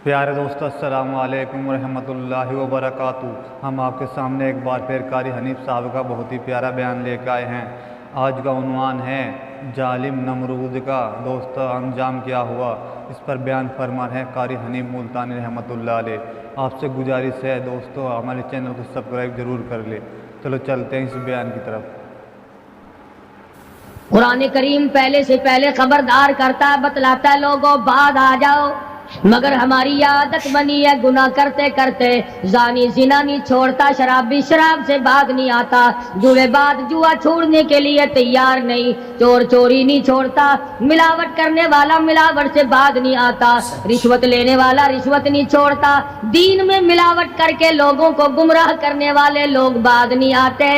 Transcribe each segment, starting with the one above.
پیارے دوستو السلام علیکم ورحمۃ اللہ وبرکاتہ۔ ہم آپ کے سامنے ایک بار پھر قاری حنیف صاحب کا بہت ہی پیارا بیان لے کے آئے ہیں۔ آج کا عنوان ہے ظالم نمرود کا دوستو انجام کیا ہوا۔ اس پر بیان فرما ہے قاری حنیف ملتانی رحمۃ اللہ علیہ۔ آپ سے گزارش ہے دوستو ہمارے چینل کو سبسکرائب ضرور کر لے۔ چلو چلتے ہیں اس بیان کی طرف۔ قرآن کریم پہلے سے پہلے خبردار کرتا ہے، بتلاتا ہے لوگوں بعد آ جاؤ، مگر ہماری عادت بنی ہے گناہ کرتے کرتے زانی زنا نہیں چھوڑتا، شرابی شراب سے باز نہیں آتا، جوئے بعد جوا چھوڑنے کے لیے تیار نہیں، چور چوری نہیں چھوڑتا، ملاوٹ کرنے والا ملاوٹ سے باز نہیں آتا، رشوت لینے والا رشوت نہیں چھوڑتا، دین میں ملاوٹ کر کے لوگوں کو گمراہ کرنے والے لوگ باز نہیں آتے۔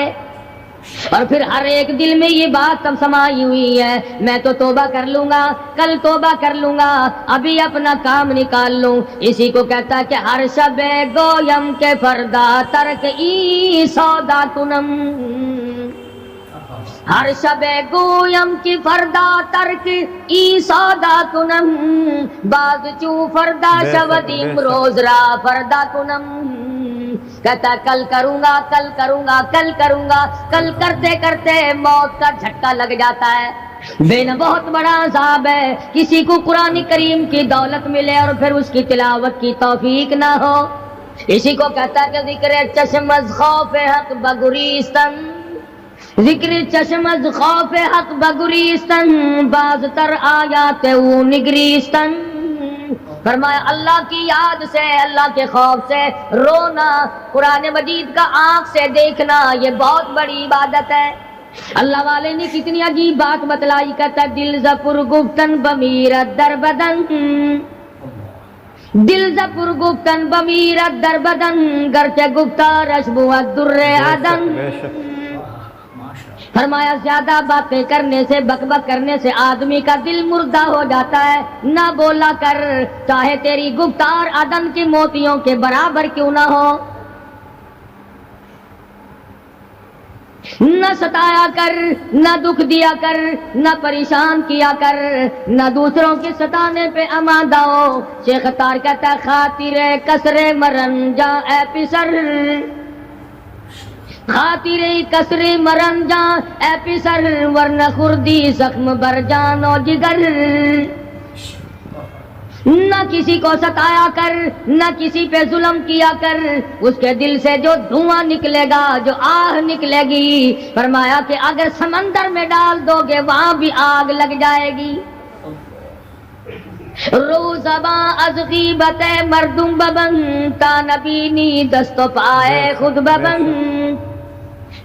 اور پھر ہر ایک دل میں یہ بات سب سمائی ہوئی ہے، میں تو توبہ کر لوں گا، کل توبہ کر لوں گا، ابھی اپنا کام نکال لوں۔ اسی کو کہتا ہے کہ ہر شب گویم کے فردا ترک ای سودا کنم، ہر شب گویم کی فردا ترک ای سودا کنم، باز چو فردا شودیم روز را فردا کنم۔ کہتا کل کروں گا کل کروں گا کل کروں گا، کل کرتے کرتے موت کا جھٹکا لگ جاتا ہے۔ بین بہت بڑا عذاب ہے کسی کو قرآن کریم کی دولت ملے اور پھر اس کی تلاوت کی توفیق نہ ہو۔ اسی کو کہتا ہے کہ ذکر چشم از خوف حق بگریستن، ذکر چشم از خوف حق بگریستن، باز تر آیات او نگریستن۔ فرمایا اللہ کی یاد سے، اللہ کے خوف سے رونا، قرآن مجید کا آنکھ سے دیکھنا، یہ بہت بڑی عبادت ہے۔ اللہ والے نے کتنی عجیب بات بتلائی، کہتا دل زپر گفتن بمیرت در بدن، دل زپر گفتن بمیرت در بدن، گرچہ گفتار اشبوت در عدن۔ فرمایا زیادہ باتیں کرنے سے، بک بک کرنے سے آدمی کا دل مردہ ہو جاتا ہے، نہ بولا کر، چاہے تیری گفتار عدن کے موتیوں کے برابر کیوں نہ ہو، نہ ستایا کر، نہ دکھ دیا کر، نہ پریشان کیا کر، نہ دوسروں کے ستانے پہ آمادہ ہو۔ شیخ تار کہتا خاطر کسر مرن جا اے پسر، خاطر کسر مرن جا اے پسر، ورنہ خردی زخم بر جان و جگر۔ نہ کسی کو ستایا کر، نہ کسی پہ ظلم کیا کر، اس کے دل سے جو دھواں نکلے گا، جو آہ نکلے گی، فرمایا کہ اگر سمندر میں ڈال دو گے وہاں بھی آگ لگ جائے گی۔ روزباں از غیبت مردم ببن، تا نبینی دست و پائے خود ببن۔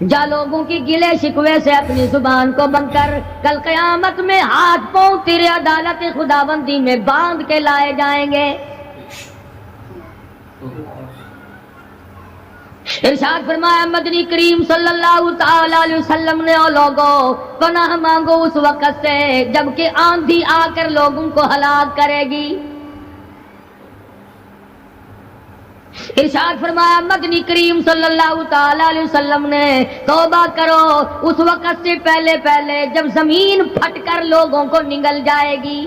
جا لوگوں کی گلے شکوے سے اپنی زبان کو بند کر، کل قیامت میں ہاتھ پاؤں تیرے عدالت خداوندی میں باندھ کے لائے جائیں گے۔ ارشاد فرمایا مدنی کریم صلی اللہ تعالی علیہ وسلم نے، او لوگوں پناہ مانگو اس وقت سے جبکہ آندھی آ کر لوگوں کو ہلاک کرے گی۔ ارشاد فرمایا مدنی کریم صلی اللہ تعالی علیہ وسلم نے، توبہ کرو اس وقت سے پہلے پہلے جب زمین پھٹ کر لوگوں کو نگل جائے گی۔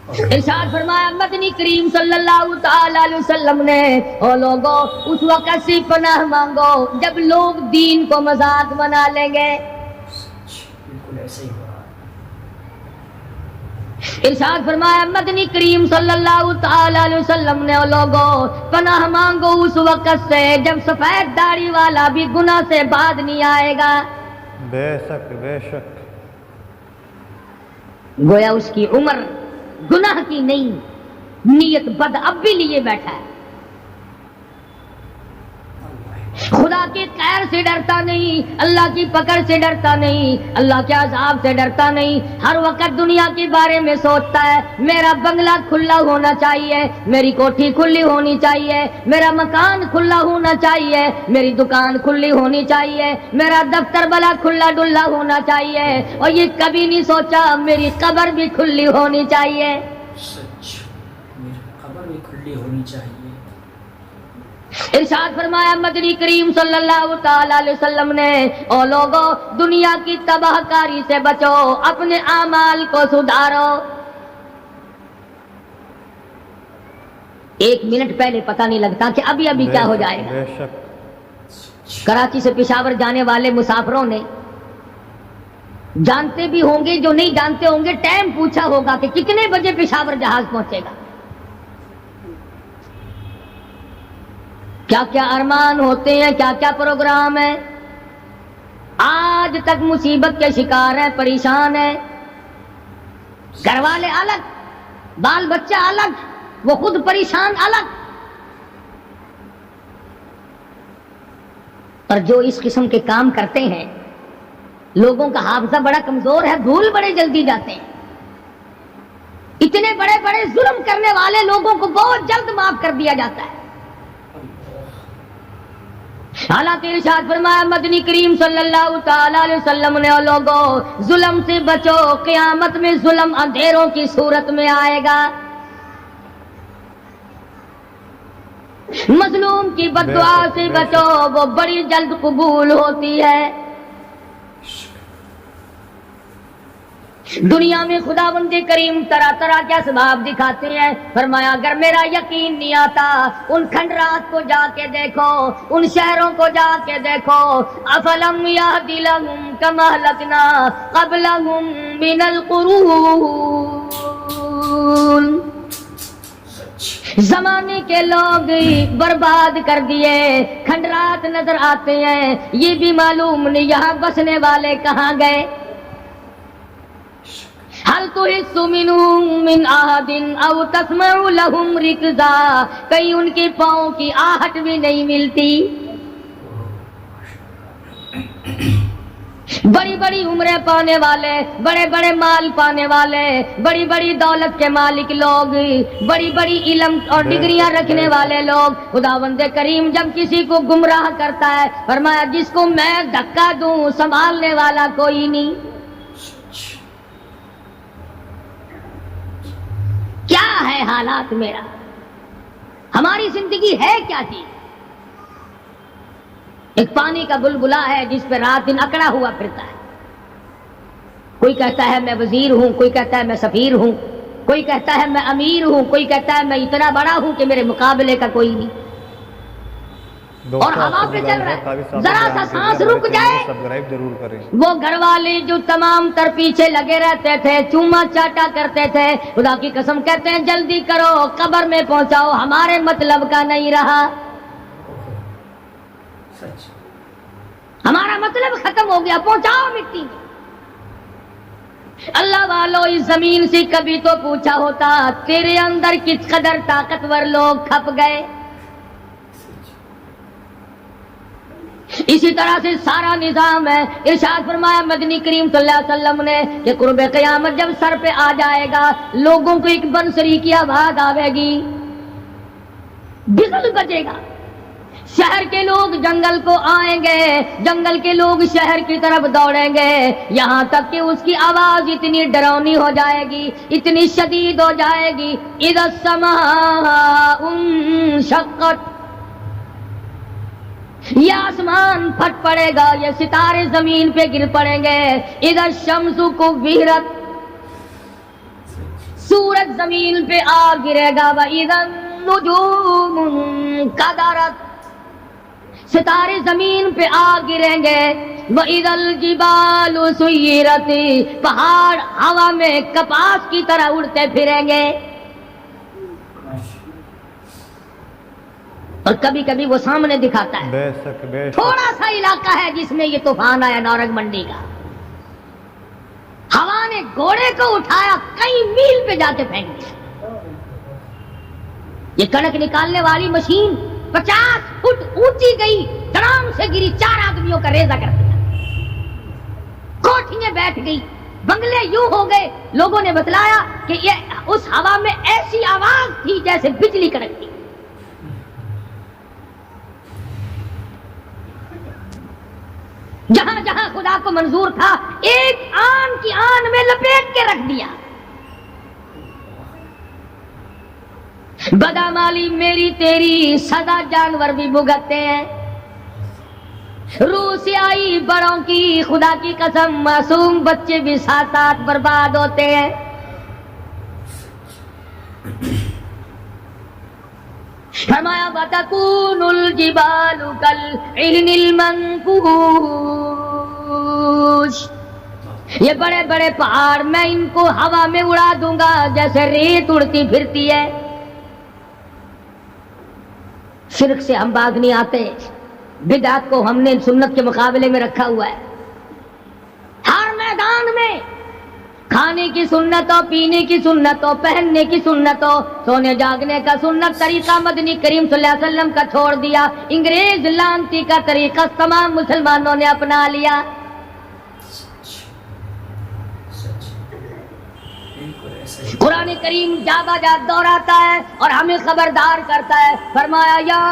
ارشاد فرمایا مدنی کریم صلی اللہ تعالی علیہ وسلم نے، او لوگوں اس وقت سے پناہ مانگو جب لوگ دین کو مذاق بنا لیں گے۔ بالکل ایسے ہی ہو رہا ہے۔ ارشاد فرمایا مدنی کریم صلی اللہ تعالی علیہ وسلم نے، او لوگوں پناہ مانگو اس وقت سے جب سفید داڑھی والا بھی گناہ سے باز نہیں آئے گا۔ بے شک بے شک، گویا اس کی عمر گناہ کی نہیں، نیت بد اب بھی لیے بیٹھا ہے، خدا کی قہر سے ڈرتا نہیں، اللہ کی پکڑ سے ڈرتا نہیں، اللہ کے عذاب سے ڈرتا نہیں، ہر وقت دنیا کے بارے میں سوچتا ہے میرا بنگلہ کھلا ہونا چاہیے، میری کوٹھی کھلی ہونی چاہیے، میرا مکان کھلا ہونا چاہیے، میری دکان کھلی ہونی چاہیے، میرا دفتر بلا کھلا ڈلا ہونا چاہیے، اور یہ کبھی نہیں سوچا میری قبر بھی کھلی ہونی چاہیے۔ سچ، میری قبر بھی کھلی ہونی چاہیے۔ ارشاد فرمایا مدنی کریم صلی اللہ تعالی علیہ وسلم نے، او لوگوں دنیا کی تباہ کاری سے بچو، اپنے اعمال کو سدھارو۔ ایک منٹ پہلے پتہ نہیں لگتا کہ ابھی ابھی کیا ہو جائے گا. بے شک. کراچی سے پشاور جانے والے مسافروں نے جانتے بھی ہوں گے، جو نہیں جانتے ہوں گے، ٹائم پوچھا ہوگا کہ کتنے بجے پشاور جہاز پہنچے گا. کیا کیا ارمان ہوتے ہیں، کیا کیا پروگرام ہے. آج تک مصیبت کے شکار ہیں، پریشان ہیں. گھر والے الگ، بال بچہ الگ، وہ خود پریشان الگ. اور جو اس قسم کے کام کرتے ہیں، لوگوں کا حافظہ بڑا کمزور ہے، بھول بڑے جلدی جاتے ہیں. اتنے بڑے بڑے ظلم کرنے والے لوگوں کو بہت جلد معاف کر دیا جاتا ہے. حالانکہ ارشاد فرمایا مدنی کریم صلی اللہ تعالی علیہ وسلم نے، لوگوں ظلم سے بچو، قیامت میں ظلم اندھیروں کی صورت میں آئے گا. مظلوم کی بد دعا سے بچو، وہ بڑی جلد قبول ہوتی ہے. دنیا میں خداوند کریم طرح طرح کے اسباب دکھاتے ہیں. فرمایا اگر میرا یقین نہیں آتا، ان کھنڈرات کو جا کے دیکھو، ان شہروں کو جا کے دیکھو. افلم یہد لہم کما اہلکنا قبلہم من القرون. زمانے کے لوگ برباد کر دیے، کھنڈرات نظر آتے ہیں، یہ بھی معلوم نہیں یہاں بسنے والے کہاں گئے. حل تحس منهم من احد او تسمع لهم رکزا، کہیں ان کے پاؤں کی آہٹ بھی نہیں ملتی. بڑی بڑی عمریں پانے والے، بڑے بڑے مال پانے والے، بڑی بڑی دولت کے مالک لوگ، بڑی بڑی علم اور ڈگریاں رکھنے والے لوگ، خداوند کریم جب کسی کو گمراہ کرتا ہے، فرمایا جس کو میں دھکا دوں سنبھالنے والا کوئی نہیں. کیا ہے حالات میرا، ہماری زندگی ہے کیا چیز. ایک پانی کا بلبلا ہے جس پہ رات دن اکڑا ہوا پھرتا ہے. کوئی کہتا ہے میں وزیر ہوں، کوئی کہتا ہے میں سفیر ہوں، کوئی کہتا ہے میں امیر ہوں، کوئی کہتا ہے میں اتنا بڑا ہوں کہ میرے مقابلے کا کوئی نہیں. اور ہوا پہ چل رہا ہے، ذرا سا سانس رک جائے. سبسکرائب ضرور کریں. وہ گھر والے جو تمام تر پیچھے لگے رہتے تھے، چوما چاٹا کرتے تھے، خدا کی قسم کہتے ہیں جلدی کرو قبر میں پہنچاؤ، ہمارے مطلب کا نہیں رہا، ہمارا مطلب ختم ہو گیا، پہنچاؤ مٹی میں. اللہ والو اس زمین سے کبھی تو پوچھا ہوتا تیرے اندر کس قدر طاقتور لوگ کھپ گئے. اسی طرح سے سارا نظام ہے. ارشاد فرمایا مدنی کریم صلی اللہ علیہ وسلم نے کہ قرب قیامت جب سر پہ آ جائے گا، لوگوں کو ایک بنسری کی آواز آئے گی، بگل بجے گا. شہر کے لوگ جنگل کو آئیں گے، جنگل کے لوگ شہر کی طرف دوڑیں گے، یہاں تک کہ اس کی آواز اتنی ڈراؤنی ہو جائے گی، اتنی شدید ہو جائے گی. اذا السماء انشقت، یہ آسمان پھٹ پڑے گا، یہ ستارے زمین پہ گر پڑیں گے. اذا الشمس کورت، سورج زمین پہ آ گرے گا. واذا النجوم انکدرت، ستارے زمین پہ آ گریں گے. وَإِذَا الْجِبَالُ سُيِّرَتْ، پہاڑ ہوا میں کپاس کی طرح اڑتے پھریں گے. اور کبھی کبھی وہ سامنے دکھاتا ہے. بے شک بے شک. تھوڑا سا علاقہ ہے جس میں یہ طوفان آیا، نورنگ منڈی کا. ہوا نے گھوڑے کو اٹھایا، کئی میل پہ جاتے پھینک دیا. یہ کڑک نکالنے والی مشین 50 فٹ اونچی گئی، دھڑام سے گری، 4 آدمیوں کا ریزہ کر دیا. کوٹھیاں بیٹھ گئی، بنگلے یوں ہو گئے. لوگوں نے بتلایا کہ یہ اس ہوا میں ایسی آواز تھی جیسے بجلی کڑکتی. جہاں جہاں خدا کو منظور تھا ایک آن کی آن میں لپیٹ کے رکھ دیا. بدامالی میری تیری سدا جانور بھی بھگتتے ہیں. روح سے آئی بڑوں کی خدا کی قسم، معصوم بچے بھی ساتھ ساتھ برباد ہوتے ہیں. فرمایا وَتَكُونُ الْجِبَالُ كَالْعِهْنِ الْمَنْفُوشِ، یہ بڑے بڑے پہاڑ میں ان کو ہوا میں اڑا دوں گا جیسے ریت اڑتی پھرتی ہے۔ شرک سے ہم باز نہیں آتے، بدعت کو ہم نے سنت کے مقابلے میں رکھا ہوا ہے۔ ہر میدان میں کھانے کی سنت ہو، پینے کی سنت ہو، پہننے کی سنت ہو، سونے جاگنے کا سنت طریقہ مدنی کریم صلی اللہ علیہ وسلم کا چھوڑ دیا، انگریز لانتی کا طریقہ تمام مسلمانوں نے اپنا لیا۔ قرآن کریم جا بجا دہراتا ہے اور ہمیں خبردار کرتا ہے، فرمایا یا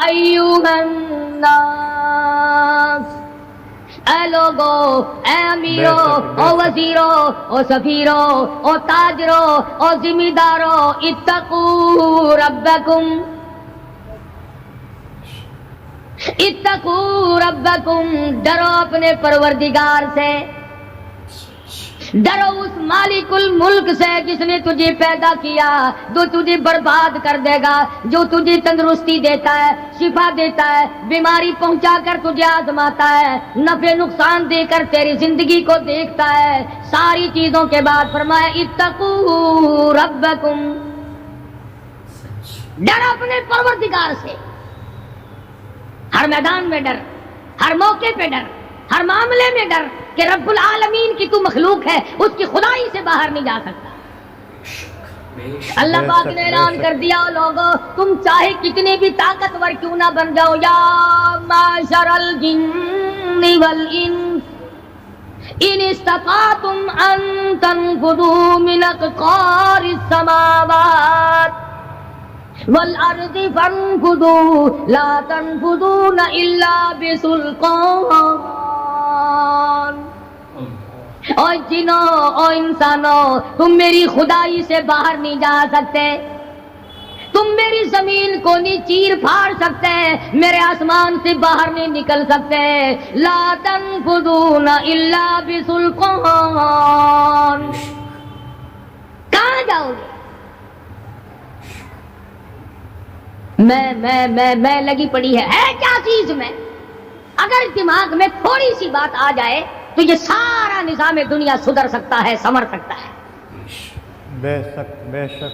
ایھا الناس، اے لوگو، اے امیرو، او وزیرو، او سفیرو، او تاجرو، او ذمہ دارو، اتقوا ربکم، اتقوا ربکم، ڈرو اپنے پروردگار سے، ڈرو اس مالک الملک سے جس نے تجھے پیدا کیا، جو تجھے برباد کر دے گا، جو تجھے تندرستی دیتا ہے، شفا دیتا ہے، بیماری پہنچا کر تجھے آزماتا ہے، نفع نقصان دے کر تیری زندگی کو دیکھتا ہے۔ ساری چیزوں کے بعد فرمایا اتقوا ربکم، ڈر اپنے پروردگار سے، ہر میدان میں ڈر، ہر موقع پہ ڈر، ہر معاملے میں ڈر کہ رب العالمین کی تو مخلوق ہے، اس کی خدائی سے باہر نہیں جا سکتا۔ اللہ پاک نے اعلان کر دیا، لوگوں تم چاہے کتنے بھی طاقتور کیوں نہ بن جاؤ، یا معشر الجن والانس ان استطعتم ان تنفذوا من اقطار السماوات والارض فانفذوا لا تنفذون الا بسلطان۔ اور جنوں اور انسانوں، تم میری خدائی سے باہر نہیں جا سکتے، تم میری زمین کو نہیں چیر پھاڑ سکتے، میرے آسمان سے باہر نہیں نکل سکتے، لا تنفذون الا بسلطان۔ کہاں جاؤ گے؟ میں لگی پڑی ہے کیا چیز میں؟ اگر دماغ میں تھوڑی سی بات آ جائے تو یہ سارا نظام دنیا سدھر سکتا ہے، سنور سکتا ہے۔ بے شک بے شک۔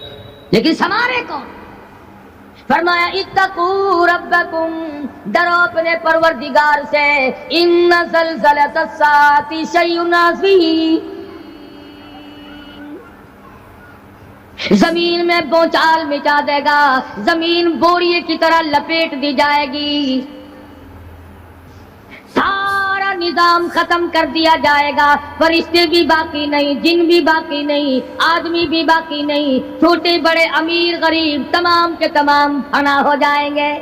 لیکن سنوارے کون؟ فرمایا اتقوا ربکم، ڈرو اپنے پروردگار سے، ان زلزلۃ الساعۃ شیء عظیم، زمین میں بونچال مچا دے گا، زمین بوریے کی طرح لپیٹ دی جائے گی، سارا نظام ختم کر دیا جائے گا، فرشتے بھی باقی نہیں، جن بھی باقی نہیں، آدمی بھی باقی نہیں، چھوٹے بڑے امیر غریب تمام کے تمام فنا ہو جائیں گے،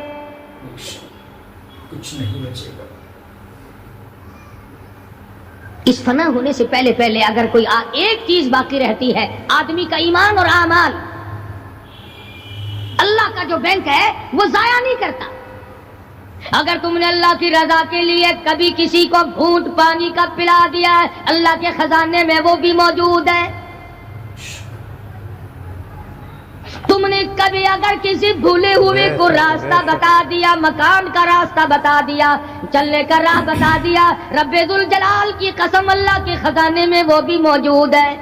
کچھ نہیں بچے گا۔ اس فنا ہونے سے پہلے اگر کوئی ایک چیز باقی رہتی ہے، آدمی کا ایمان اور اعمال، اللہ کا جو بینک ہے وہ ضائع نہیں کرتا۔ اگر تم نے اللہ کی رضا کے لیے کبھی کسی کو گھونٹ پانی کا پلا دیا ہے، اللہ کے خزانے میں وہ بھی موجود ہے۔ تم نے کبھی اگر کسی بھولے ہوئے کو راستہ بتا دیا، مکان کا راستہ بتا دیا، چلنے کا راہ بتا دیا، رب ذوالجلال کی قسم اللہ کے خزانے میں وہ بھی موجود ہے۔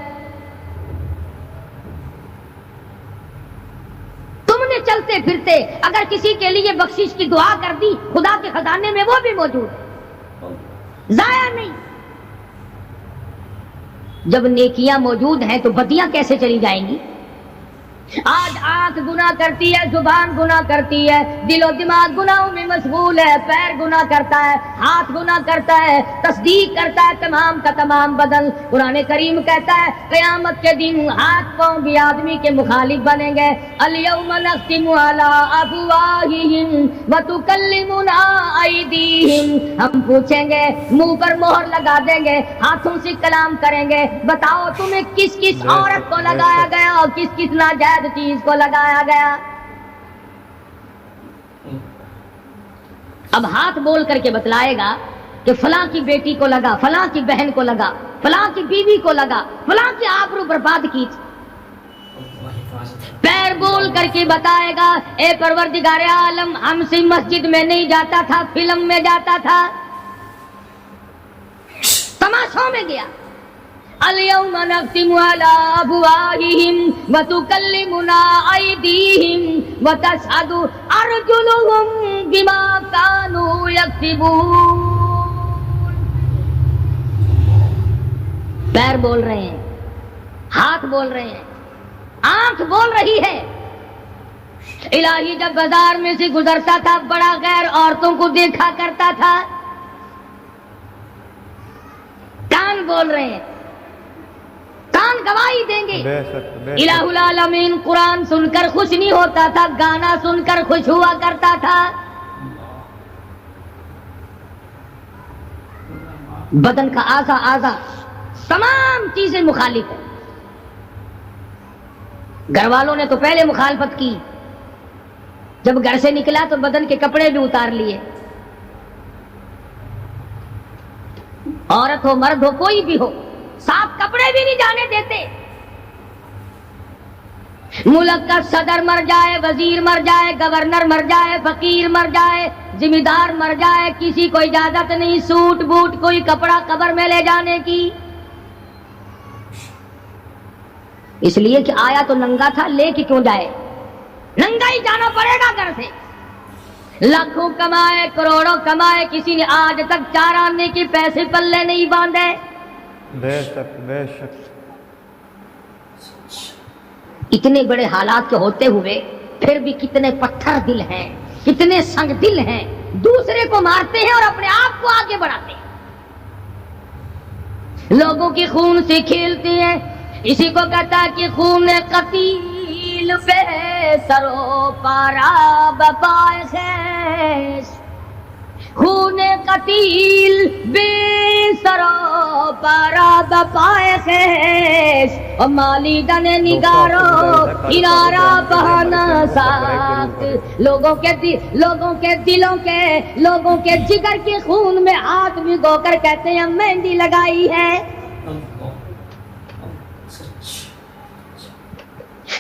تم نے چلتے پھرتے اگر کسی کے لیے بخشش کی دعا کر دی، خدا کے خزانے میں وہ بھی موجود ہے، ضائع نہیں۔ جب نیکیاں موجود ہیں تو بدیاں کیسے چلی جائیں گی؟ آج آنکھ گناہ کرتی ہے، زبان گناہ کرتی ہے، دل و دماغ گناہوں میں مشغول ہے، پیر گناہ کرتا ہے، ہاتھ گناہ کرتا ہے، تصدیق کرتا ہے تمام کا تمام بدن۔ قرآن کریم کہتا ہے قیامت کے دن ہاتھ پاؤں بھی آدمی کے مخالف بنیں گے۔ الیوم نختم علی افواہہم وتکلمنا ایدیہم، ہم پوچھیں گے، منہ پر مہر لگا دیں گے، ہاتھوں سے کلام کریں گے، بتاؤ تمہیں کس کس عورت کو لگایا گیا اور کس کس ناجائز چیز کو لگایا گیا۔ اب ہاتھ بول کر کے بتلائے گا کہ فلاں کی بیٹی کو لگا، فلاں کی بہن کو لگا، فلاں کی بیوی کو لگا، فلاں کی آبرو برباد کی تھی۔ پیر بول کر کے بتائے گا اے پروردگار عالم ہم سے مسجد میں نہیں جاتا تھا، فلم میں جاتا تھا، تماشوں میں گیا۔ اليوم نختم على افواههم وتكلمنا ايديهم وتشهد ارجلهم بما كانوا يكسبون۔ پیر بول رہے ہیں، ہاتھ بول رہے ہیں، آنکھ بول رہی ہے۔ الہی جب بازار میں سے گزرتا تھا بڑا غیر عورتوں کو دیکھا کرتا تھا، کان بول رہے ہیں، کان گواہی دیں گے۔ الہ العالمین قرآن سن کر خوش نہیں ہوتا تھا، گانا سن کر خوش ہوا کرتا تھا۔ بدن کا اعضا تمام چیزیں مخالف ہیں۔ گھر والوں نے تو پہلے مخالفت کی، جب گھر سے نکلا تو بدن کے کپڑے بھی اتار لیے، عورت ہو مرد ہو کوئی بھی ہو، صاف کپڑے بھی نہیں جانے دیتے۔ ملک کا صدر مر جائے، وزیر مر جائے، گورنر مر جائے، فقیر مر جائے، ذمہ دار مر جائے، کسی کو اجازت نہیں سوٹ بوٹ کوئی کپڑا قبر میں لے جانے کی، اس لیے کہ آیا تو ننگا تھا، لے کے کیوں جائے؟ ننگا ہی جانا پڑے گا گھر سے۔ لاکھوں کمائے کروڑوں کمائے، کسی نے آج تک 4 آنے کے پیسے پلے نہیں باندھے۔ بے شک بے شک۔ اتنے بڑے حالات کے ہوتے ہوئے پھر بھی کتنے پتھر دل ہیں، کتنے سنگ دل ہیں، دوسرے کو مارتے ہیں اور اپنے آپ کو آگے بڑھاتے ہیں، لوگوں کے خون سے کھیلتے ہیں۔ اسی کو کہتا کہ خون قتیل بے سرو پارا بپائے خیش، خون قتیل بے سرو پارا بپائے خیش، اور مالی دن نگارو کنارا بہانا ساخت، لوگوں کے دلوں کے لوگوں کے جگر کے خون میں ہاتھ بھگو کر کہتے ہیں مہندی لگائی ہے۔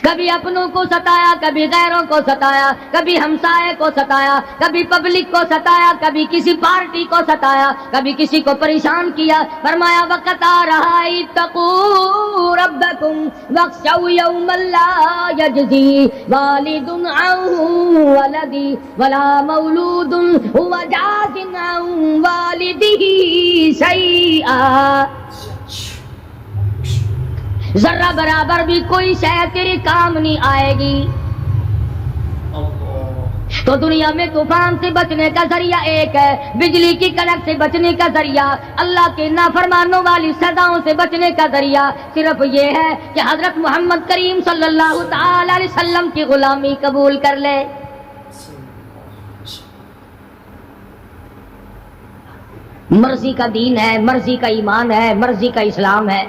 کبھی اپنوں کو ستایا، کبھی غیروں کو ستایا، کبھی ہمسائے کو ستایا، کبھی پبلک کو ستایا، کبھی کسی پارٹی کو ستایا، کبھی کسی کو پریشان کیا۔ فرمایا وقت آ رہا ہے اتقوا ربکم واخشوا یوما لا یجزی والد عن ولدی ولا مولود هو جاز عن والدہ شیئا، ذرہ برابر بھی کوئی شے تیرے کام نہیں آئے گی۔ تو دنیا میں طوفان سے بچنے کا ذریعہ ایک ہے، بجلی کی کڑک سے بچنے کا ذریعہ، اللہ کے نافرمانوں والی سزاؤں سے بچنے کا ذریعہ صرف یہ ہے کہ حضرت محمد کریم صلی اللہ تعالی علیہ وسلم کی غلامی قبول کر لے۔ مرضی کا دین ہے، مرضی کا ایمان ہے، مرضی کا اسلام ہے۔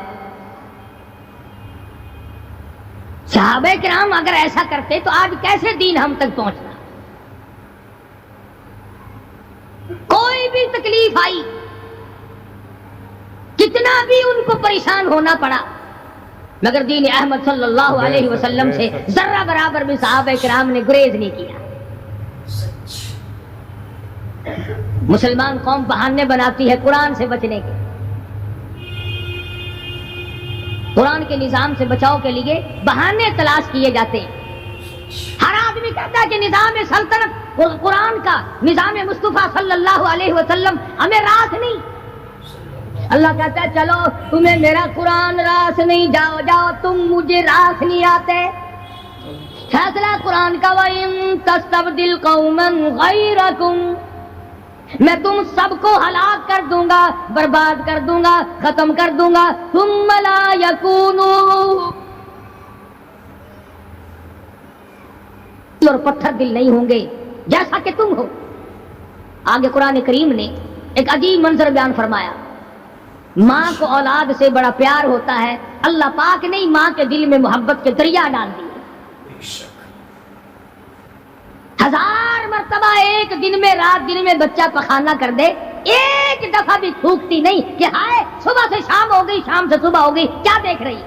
صحابہ کرام اگر ایسا کرتے تو آج کیسے دین ہم تک پہنچتا؟ کوئی بھی تکلیف آئی، کتنا بھی ان کو پریشان ہونا پڑا، مگر دین احمد صلی اللہ علیہ وسلم سے ذرہ برابر بھی صحابہ کرام نے گریز نہیں کیا۔ مسلمان قوم بہانے بناتی ہے قرآن سے بچنے کے، قرآن کے نظام سے بچاؤ کے لیے بہانے تلاش کیے جاتے ہیں۔ ہر آدمی کہتا ہے کہ نظام سلطنت قرآن کا، نظام مصطفیٰ صلی اللہ علیہ وسلم ہمیں راس نہیں۔ اللہ کہتا ہے چلو تمہیں میرا قرآن راس نہیں، جاؤ جاؤ تم مجھے راس نہیں آتے۔ فیصلہ قرآن کا وَإِن تَسْتَبْدِلْ قَوْمًا غَيْرَكُمْ، میں تم سب کو ہلاک کر دوں گا، برباد کر دوں گا، ختم کر دوں گا، ثم لا یکونوا، اور پتھر دل نہیں ہوں گے جیسا کہ تم ہو۔ آگے قرآن کریم نے ایک عجیب منظر بیان فرمایا، ماں کو اولاد سے بڑا پیار ہوتا ہے، اللہ پاک نے ماں کے دل میں محبت کے دریا ڈال دیے۔ 1000 مرتبہ ایک دن میں رات دن میں بچہ پخانہ کر دے، ایک دفعہ بھی تھوکتی نہیں کہ ہائے صبح سے شام ہو گئی، شام سے صبح ہو گئی، کیا دیکھ رہی؟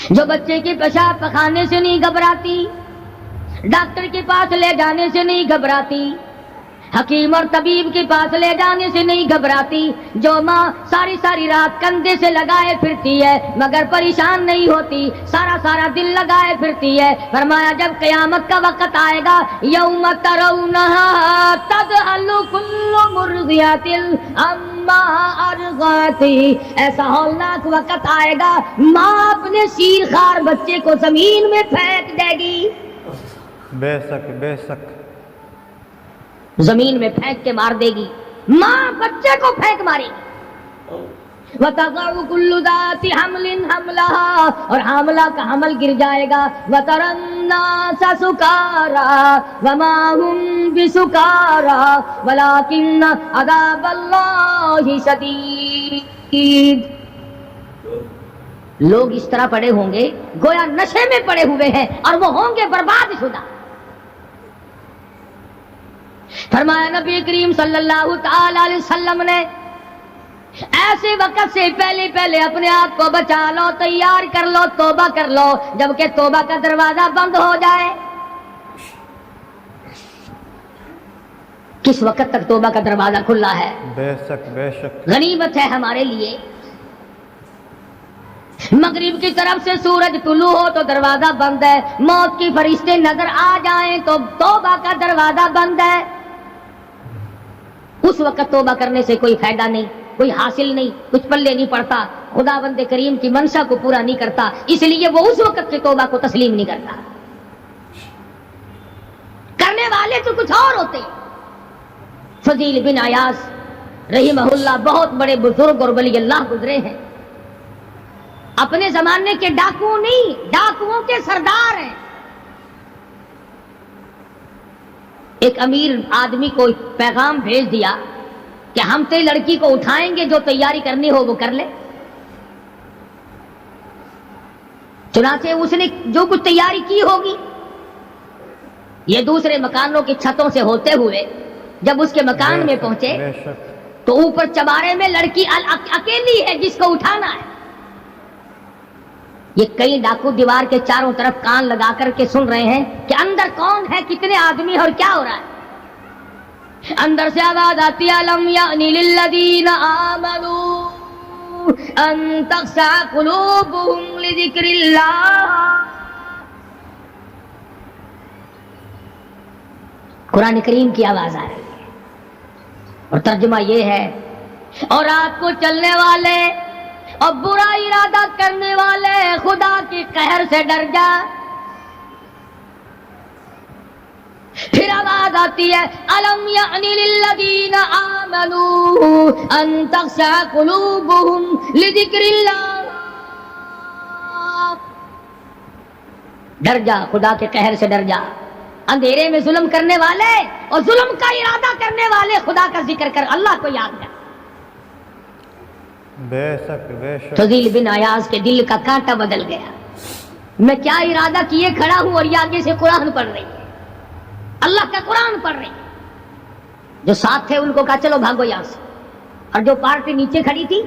جو بچے کے پیشاب پخانے سے نہیں گھبراتی، ڈاکٹر کے پاس لے جانے سے نہیں گھبراتی، حکیم اور طبیب کے پاس لے جانے سے نہیں گھبراتی، جو ماں ساری ساری رات کندھے سے لگائے پھرتی ہے مگر پریشان نہیں ہوتی، سارا دل لگائے پھرتی ہے، فرمایا جب قیامت کا وقت آئے گا یوم ترونہا تذہل کل مرضعۃ عما ارضعت، ایسا ہولناک وقت آئے گا ماں اپنے شیر خوار بچے کو زمین میں پھینک دے گی، بے شک بے شک، زمین میں پھینک کے مار دے گی، ماں بچے کو پھینک مارے گی، وَتَضَعُ كُلُّ ذَاتِ حَمْلٍ حَمْلَهَا، اور حاملہ کا حمل گر جائے گا، وَتَرَى النَّاسَ سُكَارَى وَمَا هُمْ بِسُكَارَى وَلَكِنَّ عَذَابَ اللَّهِ شَدِيدٌ۔ لوگ اس طرح پڑے ہوں گے گویا نشے میں پڑے ہوئے ہیں اور وہ ہوں گے برباد شدہ۔ فرمایا نبی کریم صلی اللہ تعالی علیہ وسلم نے ایسے وقت سے پہلے اپنے آپ کو بچا لو، تیار کر لو، توبہ کر لو، جبکہ توبہ کا دروازہ بند ہو جائے۔ کس وقت تک توبہ کا دروازہ کھلا ہے؟ بے شک بے شک، غنیمت ہے ہمارے لیے۔ مغرب کی طرف سے سورج طلوع ہو تو دروازہ بند ہے، موت کے فرشتے نظر آ جائیں تو توبہ کا دروازہ بند ہے۔ اس وقت توبہ کرنے سے کوئی فائدہ نہیں، کوئی حاصل نہیں، کچھ پلے نہیں پڑتا، خداوند کریم کی منشا کو پورا نہیں کرتا، اس لیے وہ اس وقت کی توبہ کو تسلیم نہیں کرتا۔ کرنے والے تو کچھ اور ہوتے۔ فضیل بن عیاض رحمہ اللہ بہت بڑے بزرگ اور ولی اللہ گزرے ہیں، اپنے زمانے کے ڈاکو نہیں، ڈاکوؤں کے سردار ہیں۔ ایک امیر آدمی کو پیغام بھیج دیا کہ ہم تے لڑکی کو اٹھائیں گے، جو تیاری کرنی ہو وہ کر لے۔ چنانچہ اس نے جو کچھ تیاری کی ہوگی، یہ دوسرے مکانوں کی چھتوں سے ہوتے ہوئے جب اس کے مکان میں پہنچے بے شک، تو اوپر چبارے میں لڑکی اکیلی ہے جس کو اٹھانا ہے۔ یہ کئی ڈاکو دیوار کے چاروں طرف کان لگا کر کے سن رہے ہیں کہ اندر کون ہے، کتنے آدمی اور کیا ہو رہا ہے۔ اندر سے آواز آتی ہے لم یأن للذین آمنوا ان تخشع قلوبهم لذکر اللہ۔ قرآن کریم کی آواز آ رہی ہے اور ترجمہ یہ ہے، اور رات کو چلنے والے اور برا ارادہ کرنے والے خدا کے قہر سے ڈر جا۔ پھر آواز آتی ہے الم یأن للذین آمنوا ان تخشع قلوبهم لذکر اللہ۔ ڈر جا، خدا کے قہر سے ڈر جا۔ اندھیرے میں ظلم کرنے والے اور ظلم کا ارادہ کرنے والے خدا کا ذکر کر، اللہ کو یاد کر۔ بے شک بے شک، فضیل بن عیاض کے دل کا کانٹا بدل گیا، میں کیا ارادہ کیے کھڑا ہوں اور یہ آگے سے قرآن پڑھ رہی ہے، اللہ کا قرآن پڑھ رہی ہے۔ جو ساتھ تھے ان کو کہا چلو بھاگو یہاں سے، اور جو پارٹی نیچے کھڑی تھی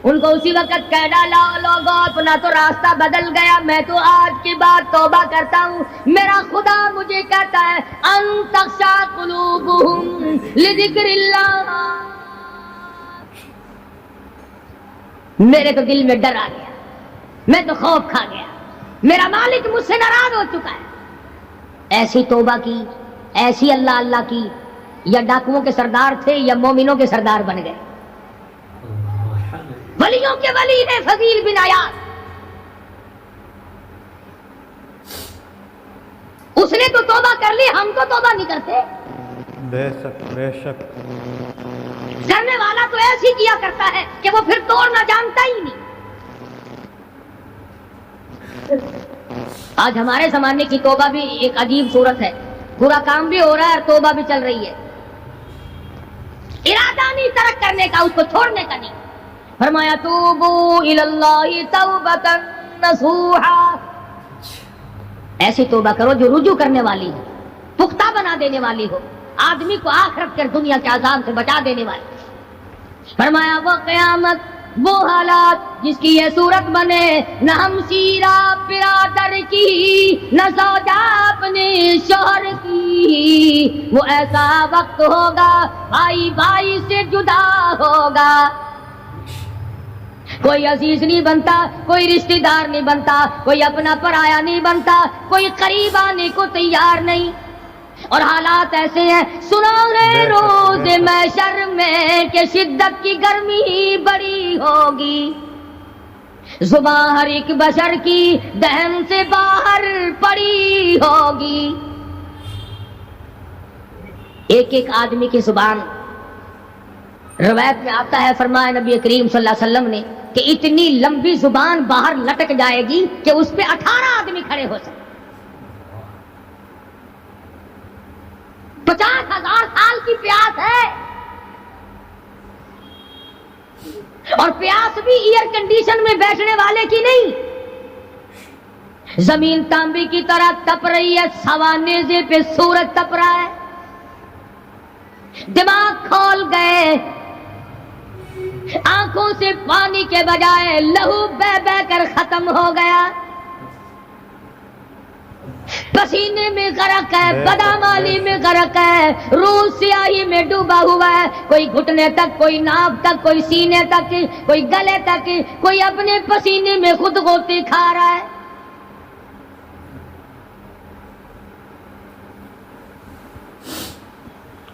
ان کو اسی وقت کہہ ڈالا لوگوں اپنا تو راستہ بدل گیا، میں تو آج کے بعد توبہ کرتا ہوں، میرا خدا مجھے کہتا ہے ان تخشع قلوبهم لذکر اللہ۔ میرے تو دل میں ڈر آ گیا، میں تو خوف کھا گیا، میرا مالک مجھ سے ناراض ہو چکا ہے۔ ایسی توبہ کی، ایسی اللہ اللہ کی، یا ڈاکوؤں کے سردار تھے یا مومنوں کے سردار بن گئے۔ ولیوں کے ولی ہے فضیل بن عیاض، اس نے تو توبہ کر لی، ہم تو توبہ نہیں کرتے۔ بے شک بے شک، کرنے والا تو ایسے ہی کیا کرتا ہے کہ وہ پھر توڑنا جانتا ہی نہیں۔ آج ہمارے زمانے کی توبہ بھی ایک عجیب صورت ہے، پورا کام بھی ہو رہا ہے اور توبہ بھی چل رہی ہے، ارادہ نہیں ترک کرنے کا، اس کو چھوڑنے کا نہیں۔ فرمایا توبوا الی اللہ توبۃ نصوحا، ایسی توبہ کرو جو رجوع کرنے والی ہو، پختہ بنا دینے والی ہو، آدمی کو آخرت کے دنیا کے عذاب سے بچا دینے والی۔ فرمایا وہ قیامت وہ حالات جس کی یہ صورت بنے، نہ ہم سیرا برادر کی، نہ زوجہ اپنے شوہر کی، وہ ایسا وقت ہوگا بھائی بھائی سے جدا ہوگا، کوئی عزیز نہیں بنتا، کوئی رشتہ دار نہیں بنتا، کوئی اپنا پرایا نہیں بنتا، کوئی قریب آنے کو تیار نہیں، اور حالات ایسے ہیں سنا ہے روز محشر میں کہ شدت کی گرمی بڑی ہوگی، زبان ہر ایک بشر کی دہن سے باہر پڑی ہوگی، ایک ایک آدمی کی زبان، روایت میں آتا ہے فرمایا نبی کریم صلی اللہ علیہ وسلم نے کہ اتنی لمبی زبان باہر لٹک جائے گی کہ اس پہ 18 آدمی کھڑے ہو سکتے، 50,000 سال کی پیاس ہے، اور پیاس بھی ایئر کنڈیشن میں بیٹھنے والے کی نہیں، زمین تانبے کی طرح تپ رہی ہے، سوا نیزے پہ سورج تپ رہا ہے، دماغ کھول گئے، آنکھوں سے پانی کے بجائے لہو بہ بہ کر ختم ہو گیا، پسینے میں غرق ہے، بدامالی میں غرق ہے، روح سیاہی میں ڈوبا ہوا ہے، کوئی گھٹنے تک، کوئی ناف تک، کوئی سینے تک، کوئی گلے تک، کوئی اپنے پسینے میں خود غوطے کھا رہا ہے۔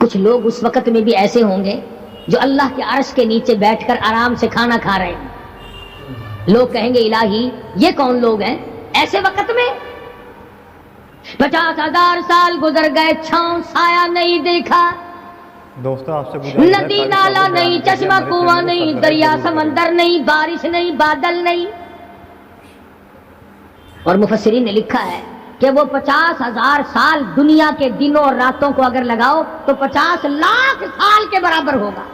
کچھ لوگ اس وقت میں بھی ایسے ہوں گے جو اللہ کے عرش کے نیچے بیٹھ کر آرام سے کھانا کھا رہے ہیں، لوگ کہیں گے الہی یہ کون لوگ ہیں ایسے وقت میں؟ 50,000 سال گزر گئے، چھاؤں سایہ نہیں دیکھا، دوستو آپ سے ندی نالا نہیں، چشمہ کنواں نہیں، دریا سمندر نہیں، بارش نہیں، بادل نہیں، اور مفسرین نے لکھا ہے کہ وہ 50,000 سال دنیا کے دنوں اور راتوں کو اگر لگاؤ تو 50 لاکھ سال کے برابر ہوگا۔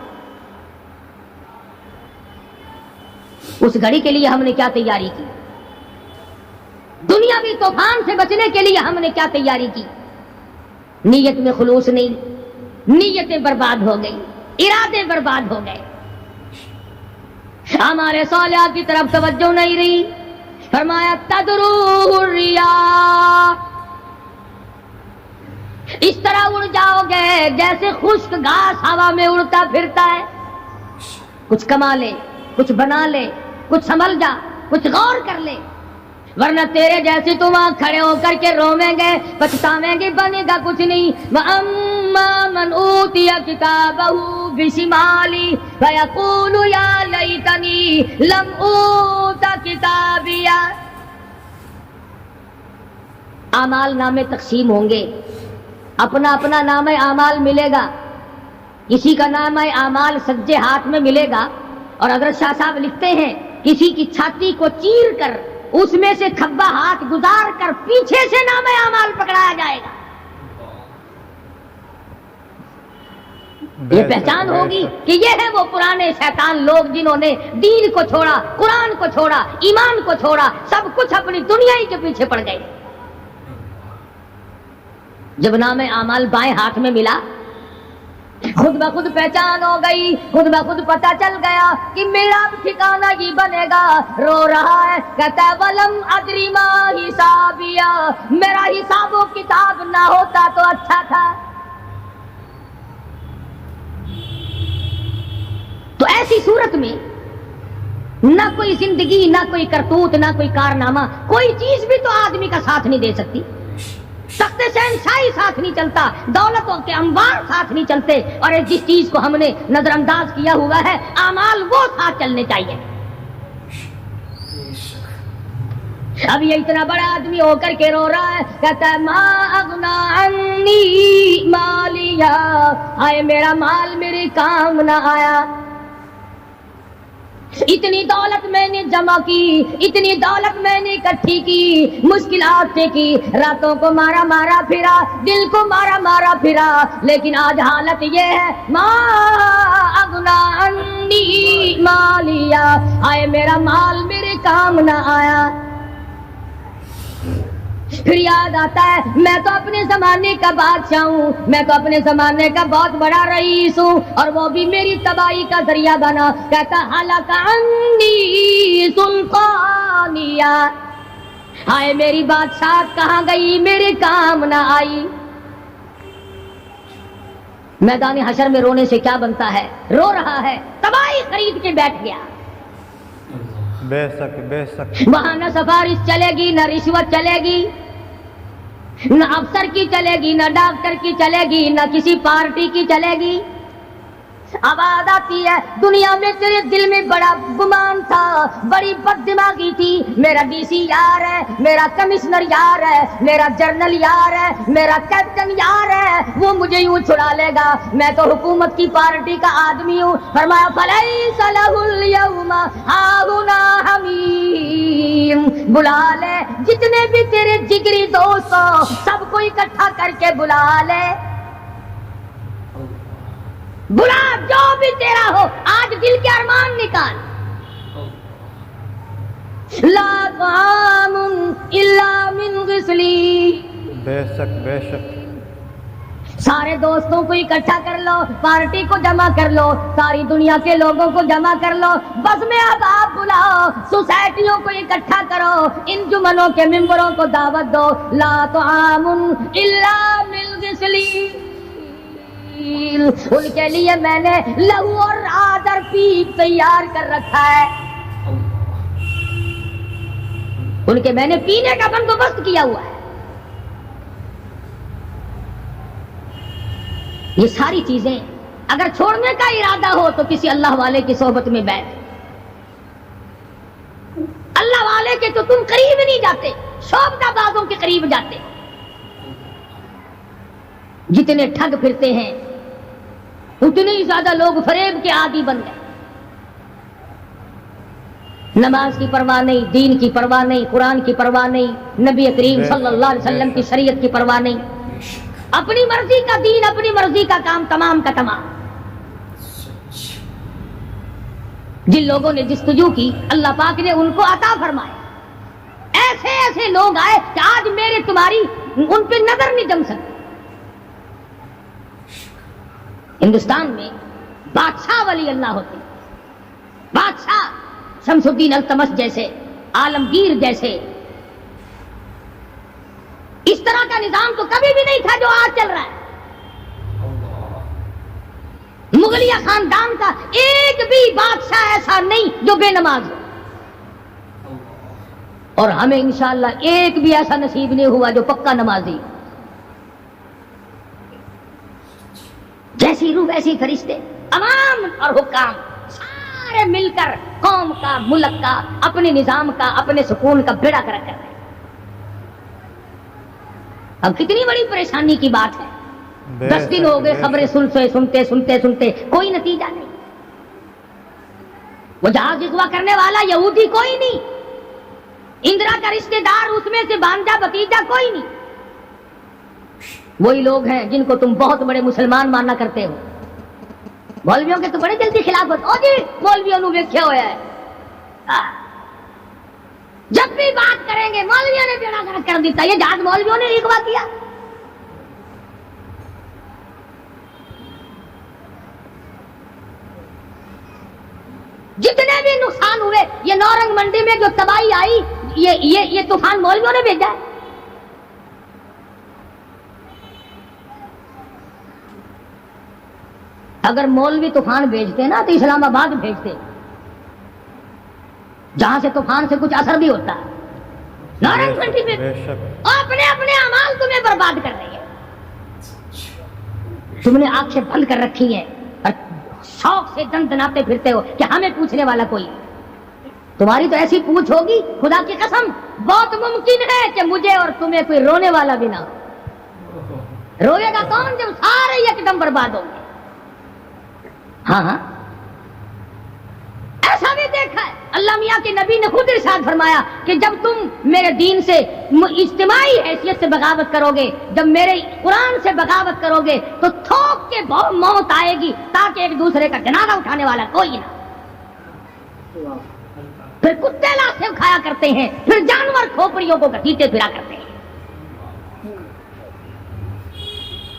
اس گھڑی کے لیے ہم نے کیا تیاری کی؟ دنیاوی طوفان سے بچنے کے لیے ہم نے کیا تیاری کی؟ نیت میں خلوص نہیں، نیتیں برباد ہو گئی، ارادے برباد ہو گئے، ہمارے صالحات کی طرف توجہ نہیں رہی۔ فرمایا تدرو الریاح، اس طرح اڑ جاؤ گے جیسے خشک گھاس ہوا میں اڑتا پھرتا ہے، کچھ کما لے، کچھ بنا لے، کچھ سنبھل جا، کچھ غور کر لے، ورنہ تیرے جیسے تم وہاں کھڑے ہو کر کے رویں گے، پچھتاویں گے، بنے گا کچھ نہیں۔ وَأَمَّا مَنْ أُوتِيَ كِتَابَهُ بِشِمَالِهِ فَيَقُولُ يَا لَيْتَنِي لَمْ أُوتَ كِتَابِيَهْ۔ اعمال نامے تقسیم ہوں گے، اپنا اپنا نام اعمال ملے گا، کسی کا نام اعمال سجے ہاتھ میں ملے گا، اور حضرت شاہ صاحب لکھتے ہیں کسی کی چھاتی کو چیر کر اس میں سے کھبا ہاتھ گزار کر پیچھے سے نام اعمال پکڑایا جائے گا۔ یہ پہچان ہوگی کہ یہ ہے وہ پرانے شیطان لوگ جنہوں نے دین کو چھوڑا، قرآن کو چھوڑا، ایمان کو چھوڑا، سب کچھ اپنی دنیا ہی کے پیچھے پڑ گئے۔ جب نام اعمال بائیں ہاتھ میں ملا، خود بخود پہچان ہو گئی، خود بخود پتہ چل گیا کہ میرا ٹھکانہ ہی بنے گا۔ رو رہا ہے، کہتا ہے وَلَمْ أَدْرِ مَا حِسَابِيَهْ، میرا حساب و کتاب نہ ہوتا تو اچھا تھا۔ تو ایسی صورت میں نہ کوئی زندگی، نہ کوئی کرتوت، نہ کوئی کارنامہ، کوئی چیز بھی تو آدمی کا ساتھ نہیں دے سکتی۔ تخت شہنشاہی ساتھ نہیں چلتا، دولتوں کے انبار ساتھ نہیں چلتے، اور جس چیز کو ہم نے نظر انداز کیا ہوا ہے اعمال، وہ ساتھ چلنے چاہیے۔ اب یہ اتنا بڑا آدمی ہو کر کے رو رہا ہے، کہتا ہے ما اغنا عنی مالیا، ہائے میرا مال میرے کام نہ آیا، اتنی دولت میں نے جمع کی، اتنی دولت میں نے اکٹھی کی، مشکلات سے کی، راتوں کو مارا مارا پھرا، دل کو مارا مارا پھرا، لیکن آج حالت یہ ہے ما اغنا عنی مالیا، آئے میرا مال میرے کام نہ آیا۔ پھر یاد آتا ہے میں تو اپنے زمانے کا بادشاہ ہوں، میں تو اپنے زمانے کا بہت بڑا رئیس ہوں، اور وہ بھی میری تباہی کا ذریعہ بنا۔ کہتا ہلک عنی سلطانیہ، ہائے میری بادشاہت کہاں گئی، میرے کام نہ آئی۔ میدان حشر میں رونے سے کیا بنتا ہے، رو رہا ہے، تباہی خرید کے بیٹھ گیا۔ بے شک بے شک۔ وہاں نہ سفارش چلے گی، نہ رشوت چلے گی، نہ افسر کی چلے گی، نہ ڈاکٹر کی چلے گی، نہ کسی پارٹی کی چلے گی۔ آواز آتی ہے دنیا میں تیرے دل میں بڑا گمان تھا، بڑی بد دماغی تھی، میرا ڈی سی یار ہے، میرا کمشنر یار ہے، میرا جنرل یار ہے، میرا کیپٹن یار ہے، وہ مجھے یوں چھڑا لے گا، میں تو حکومت کی پارٹی کا آدمی ہوں۔ فرمایا فلیس لہ اليوم ہاہنا حمیم، بلا لے جتنے بھی تیرے جگری دوست ہو سب کو اکٹھا کر کے بلا لے، بلا جو بھی تیرا ہو، آج دل کے ارمان نکال۔ لا طعام الا من غسلی، بے شک بے شک۔ سارے دوستوں کو اکٹھا کر لو، پارٹی کو جمع کر لو، ساری دنیا کے لوگوں کو جمع کر لو، بس میں احباب بلاؤ، سوسائٹیوں کو اکٹھا کرو، انجمنوں کے ممبروں کو دعوت دو۔ لا طعام الا من غسلی، ان کے لیے میں نے لہو اور آدر پیپ تیار کر رکھا ہے، ان کے میں نے پینے کا بندوبست کیا ہوا ہے۔ یہ ساری چیزیں اگر چھوڑنے کا ارادہ ہو تو کسی اللہ والے کی صحبت میں بیٹھ، اللہ والے کے تو تم قریب نہیں جاتے، شعبدہ بازوں کے قریب جاتے۔ جتنے ٹھگ پھرتے ہیں اتنے ہی زیادہ لوگ فریب کے عادی بن گئے، نماز کی پرواہ نہیں، دین کی پرواہ نہیں، قرآن کی پرواہ نہیں، نبی کریم صلی اللہ علیہ وسلم کی شریعت کی پرواہ نہیں، اپنی مرضی کا دین، اپنی مرضی کا کام تمام کا تمام۔ جن لوگوں نے جستجو کی اللہ پاک نے ان کو عطا فرمایا، ایسے ایسے لوگ آئے کہ آج میرے تمہاری ان پہ نظر نہیں جم سکتی۔ ہندوستان میں بادشاہ ولی اللہ ہوتے، بادشاہ شمس الدین التمش جیسے، عالمگیر جیسے، اس طرح کا نظام تو کبھی بھی نہیں تھا جو آج چل رہا ہے۔ مغلیہ خاندان کا ایک بھی بادشاہ ایسا نہیں جو بے نماز ہو، اور ہمیں انشاءاللہ ایک بھی ایسا نصیب نہیں ہوا جو پکا نمازی۔ جیسی روح ویسی فرشتے، عوام اور حکام سارے مل کر قوم کا، ملک کا، اپنے نظام کا، اپنے سکون کا بیڑا گرک کر رہے ہیں۔ اب کتنی بڑی پریشانی کی بات ہے، 10 دن ہو گئے خبریں سنتے کوئی نتیجہ نہیں۔ وہ جہاز اغوا کرنے والا یہودی کوئی نہیں، اندرا کا رشتہ دار اس میں سے بانجا بتیجا کوئی نہیں، وہی لوگ ہیں جن کو تم بہت بڑے مسلمان ماننا کرتے ہو۔ مولویوں کے تو بڑے جلدی خلافت، او جی مولویوں نے ویکھیا ہوا ہے، جب بھی بات کریں گے مولویوں نے بیڑا گرک کر دیتا، یہ جہاز مولویوں نے اغوا کیا۔ جتنے بھی نقصان ہوئے، یہ نورنگ منڈی میں جو تباہی آئی، یہ طوفان مولویوں نے بھیجا ہے۔ اگر مولوی طوفان بھیجتے نا تو اسلام آباد بھیجتے، جہاں سے طوفان سے کچھ اثر بھی ہوتا ہے۔ نارنگ منڈی میں اپنے اپنے اعمال تمہیں برباد کر رہی ہے، تم نے آنکھیں بند کر رکھی ہیں اور شوق سے دندناتے پھرتے ہو کہ ہمیں پوچھنے والا کوئی۔ تمہاری تو ایسی پوچھ ہوگی خدا کی قسم، بہت ممکن ہے کہ مجھے اور تمہیں کوئی رونے والا بھی نہ ہو۔ روئے گا کون جب سارے ایک دم برباد ہوں گے؟ ہاں ایسا بھی دیکھا ہے، اللہ میاں کے نبی نے خود ارشاد فرمایا کہ جب تم میرے دین سے اجتماعی حیثیت سے بغاوت کرو گے، جب میرے قرآن سے بغاوت کرو گے تو تھوک کے موت آئے گی، تاکہ ایک دوسرے کا جنازہ اٹھانے والا کوئی نہ۔ پھر کتے لاشیں کھایا کرتے ہیں، پھر جانور کھوپڑیوں کو گھسیٹے پھرا کرتے ہیں۔